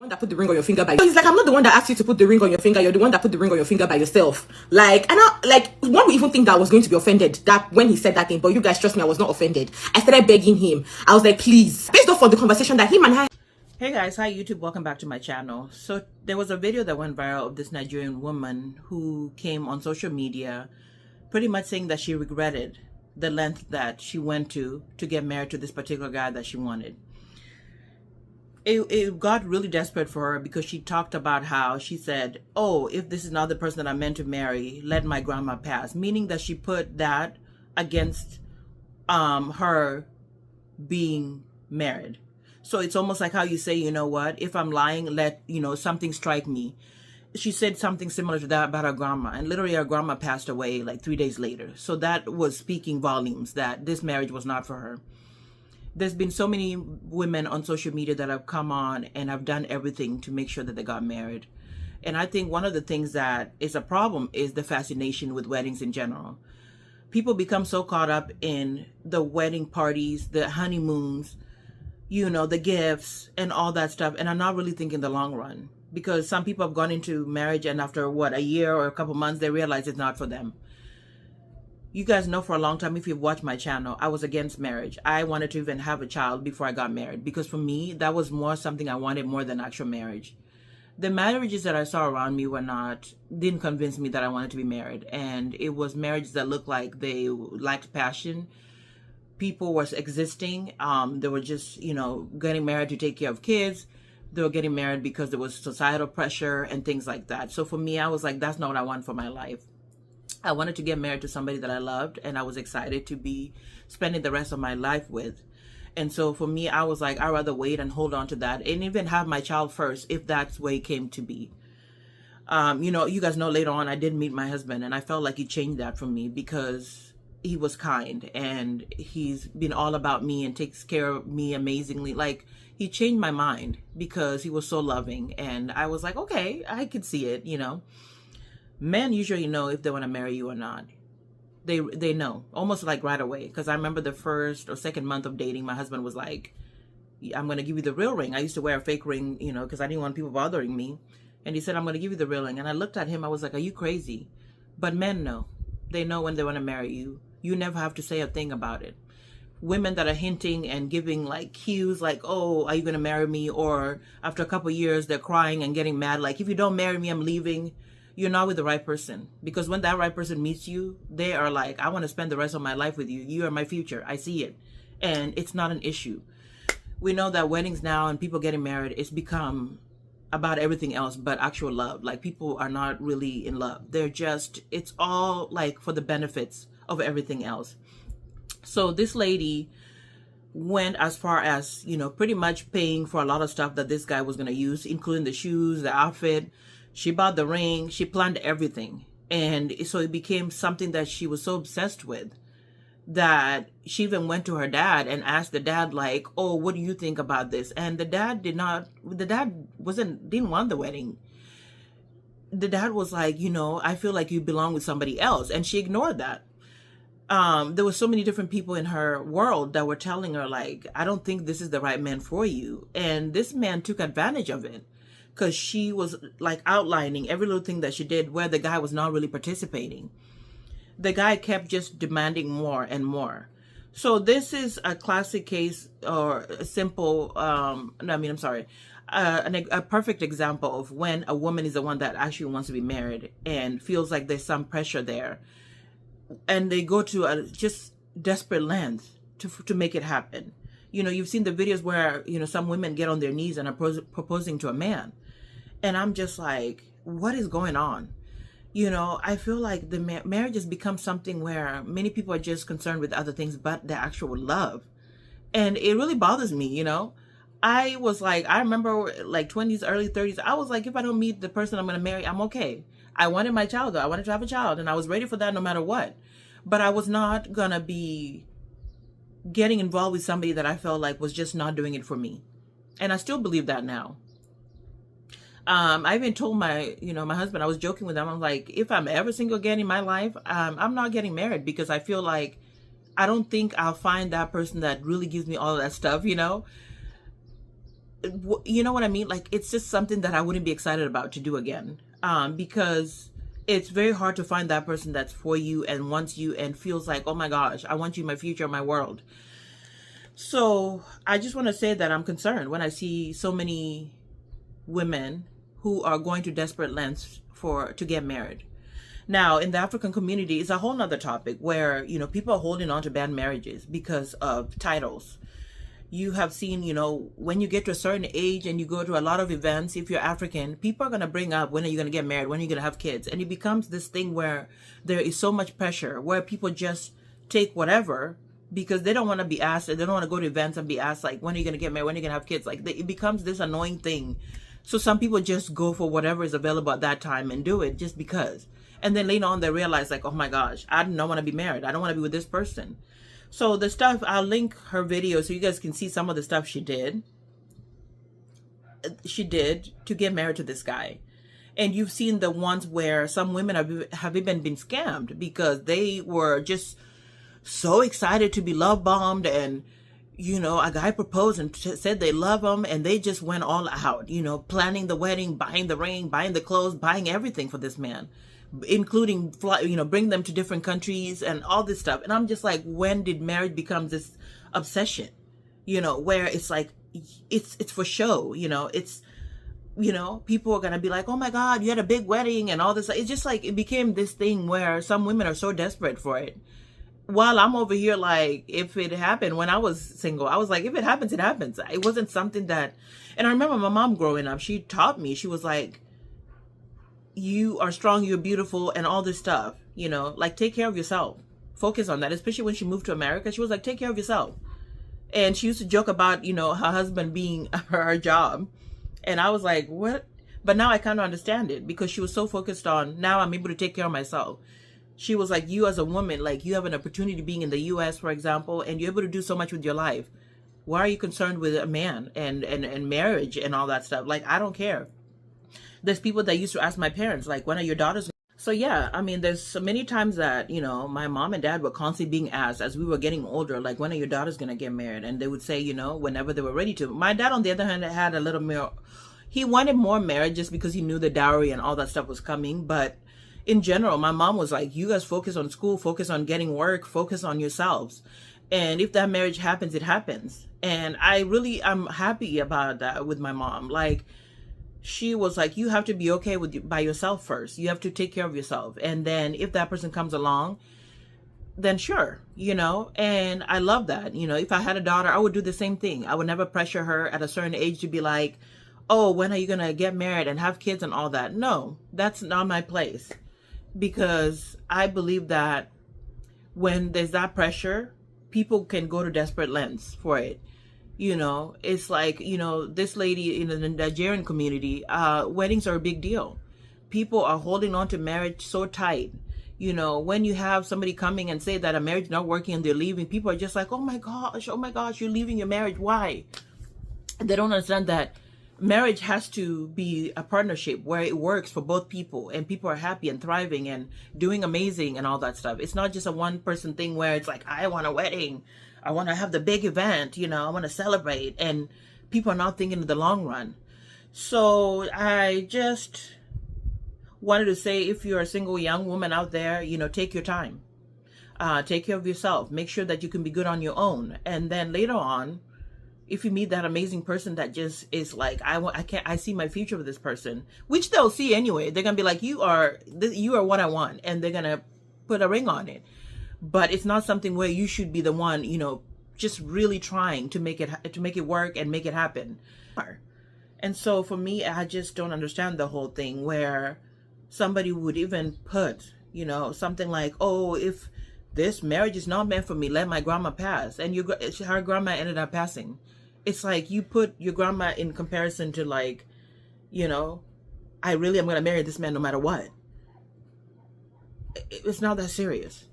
That put the ring on your finger by. So he's like, I'm not the one that asked you to put the ring on your finger. You're the one that put the ring on your finger by yourself. Like, and I like one would even think that I was going to be offended that when he said that thing. But you guys trust me, I was not offended. I started begging him. I was like, please, based off of the conversation that him and I. Hey guys, hi YouTube, welcome back to my channel. So there was a video that went viral of this Nigerian woman who came on social media pretty much saying that she regretted the length that she went to get married to this particular guy that she wanted. It got really desperate for her because she talked about how she said, oh, if this is not the person that I'm meant to marry, let my grandma pass. Meaning that she put that against her being married. So it's almost like how you say, you know what, if I'm lying, let, something strike me. She said something similar to that about her grandma. And literally her grandma passed away like 3 days later. So that was speaking volumes that this marriage was not for her. There's been so many women on social media that have come on and have done everything to make sure that they got married. And I think one of the things that is a problem is the fascination with weddings in general. People become so caught up in the wedding parties, the honeymoons, the gifts and all that stuff. And I'm not really thinking the long run, because some people have gone into marriage and after a year or a couple months, they realize it's not for them. You guys know for a long time, if you've watched my channel, I was against marriage. I wanted to even have a child before I got married, because for me, that was more something I wanted more than actual marriage. The marriages that I saw around me didn't convince me that I wanted to be married. And it was marriages that looked like they lacked passion. People were existing. They were just, getting married to take care of kids. They were getting married because there was societal pressure and things like that. So for me, I was like, that's not what I want for my life. I wanted to get married to somebody that I loved, and I was excited to be spending the rest of my life with. And so for me, I was like, I'd rather wait and hold on to that and even have my child first if that's where it came to be. You guys know later on I did meet my husband, and I felt like he changed that for me because he was kind and he's been all about me and takes care of me amazingly. Like, he changed my mind because he was so loving, and I was like, okay, I could see it, Men usually know if they want to marry you or not. They know almost like right away. Because I remember the first or second month of dating, my husband was like, I'm going to give you the real ring. I used to wear a fake ring, because I didn't want people bothering me. And he said, I'm going to give you the real ring. And I looked at him. I was like, are you crazy? But men know. They know when they want to marry you. You never have to say a thing about it. Women that are hinting and giving like cues like, oh, are you going to marry me? Or after a couple of years, they're crying and getting mad. Like, if you don't marry me, I'm leaving. You're not with the right person, because when that right person meets you, they are like, I want to spend the rest of my life with you. You are my future. I see it. And it's not an issue. We know that weddings now and people getting married, it's become about everything else but actual love. Like, people are not really in love. It's all like for the benefits of everything else. So this lady went as far as, pretty much paying for a lot of stuff that this guy was going to use, including the shoes, the outfit. She bought the ring. She planned everything. And so it became something that she was so obsessed with that she even went to her dad and asked the dad, like, oh, what do you think about this? And the dad didn't want the wedding. The dad was like, I feel like you belong with somebody else. And she ignored that. There were so many different people in her world that were telling her, like, I don't think this is the right man for you. And this man took advantage of it, because she was like outlining every little thing that she did where the guy was not really participating. The guy kept just demanding more and more. So this is a classic case, or a simple, a perfect example of when a woman is the one that actually wants to be married and feels like there's some pressure there. And they go to a just desperate length to make it happen. You've seen the videos where, some women get on their knees and are proposing to a man. And I'm just like, what is going on? I feel like the marriage has become something where many people are just concerned with other things but the actual love. And it really bothers me, I was like, I remember like 20s, early 30s. I was like, if I don't meet the person I'm going to marry, I'm okay. I wanted my child, though. I wanted to have a child, and I was ready for that no matter what. But I was not going to be getting involved with somebody that I felt like was just not doing it for me. And I still believe that now. I even told my husband, I was joking with him. I'm like, if I'm ever single again in my life, I'm not getting married, because I feel like I don't think I'll find that person that really gives me all of that stuff, you know what I mean? Like, it's just something that I wouldn't be excited about to do again. Because it's very hard to find that person that's for you and wants you and feels like, oh my gosh, I want you in my future, my world. So I just want to say that I'm concerned when I see so many women who are going to desperate lengths to get married. Now, in the African community, it's a whole nother topic where, you know, people are holding on to bad marriages because of titles. You have seen, you know, when you get to a certain age and you go to a lot of events, if you're African, people are going to bring up, when are you going to get married? When are you going to have kids? And it becomes this thing where there is so much pressure, where people just take whatever because they don't want to be asked, they don't want to go to events and be asked, like, when are you going to get married? When are you going to have kids? Like, it becomes this annoying thing. So some people just go for whatever is available at that time and do it just because. And then later on, they realize, like, oh my gosh, I don't want to be married. I don't want to be with this person. So the stuff, I'll link her video so you guys can see some of the stuff she did. She did to get married to this guy. And you've seen the ones where some women have even been scammed because they were just so excited to be love bombed, and, you know, a guy proposed and said they love him, and they just went all out, you know, planning the wedding, buying the ring, buying the clothes, buying everything for this man, including, you know, bring them to different countries and all this stuff. And I'm just like, when did marriage become this obsession, you know, where it's like, it's for show, you know, it's, you know, people are going to be like, oh my God, you had a big wedding and all this. It's just like, it became this thing where some women are so desperate for it. While I'm over here, like, if it happened when I was single, I was like, if it happens, it happens. It wasn't something that, and I remember my mom growing up, she taught me, she was like, you are strong, you're beautiful, and all this stuff, you know, like, take care of yourself. Focus on that. Especially when she moved to America, she was like, take care of yourself. And she used to joke about, you know, her husband being her job. And I was like, what? But now I kind of understand it because she was so focused on, now I'm able to take care of myself. She was like, you as a woman, like, you have an opportunity being in the US, for example, and you're able to do so much with your life. Why are you concerned with a man and marriage and all that stuff? Like, I don't care. There's people that used to ask my parents, like, when are your daughters? So yeah, I mean, there's so many times that, you know, my mom and dad were constantly being asked as we were getting older, like, when are your daughters going to get married? And they would say, you know, whenever they were ready to. My dad, on the other hand, had a little more, he wanted more marriage just because he knew the dowry and all that stuff was coming. But in general, my mom was like, you guys focus on school, focus on getting work, focus on yourselves. And if that marriage happens, it happens. And I'm happy about that with my mom. Like, she was like, you have to be okay by yourself first. You have to take care of yourself. And then if that person comes along, then sure, you know, and I love that. You know, if I had a daughter, I would do the same thing. I would never pressure her at a certain age to be like, oh, when are you going to get married and have kids and all that? No, that's not my place. Because I believe that when there's that pressure, people can go to desperate lengths for it. You know, it's like, you know, this lady in the Nigerian community, weddings are a big deal. People are holding on to marriage so tight. You know, when you have somebody coming and say that a marriage is not working and they're leaving, people are just like, oh my gosh, you're leaving your marriage. Why? They don't understand that marriage has to be a partnership where it works for both people and people are happy and thriving and doing amazing and all that stuff. It's not just a one person thing where it's like, I want a wedding, I want to have the big event, you know, I want to celebrate, and people are not thinking of the long run. So I just wanted to say, if you're a single young woman out there, you know, take your time, take care of yourself, make sure that you can be good on your own. And then later on, if you meet that amazing person that just is like, I see my future with this person, which they'll see anyway. They're going to be like, you are what I want. And they're going to put a ring on it. But it's not something where you should be the one, you know, just really trying to make it work and make it happen. And so for me, I just don't understand the whole thing where somebody would even put, you know, something like, oh, if this marriage is not meant for me, let my grandma pass. And her grandma ended up passing. It's like you put your grandma in comparison to, like, you know, I really am going to marry this man no matter what. It's not that serious.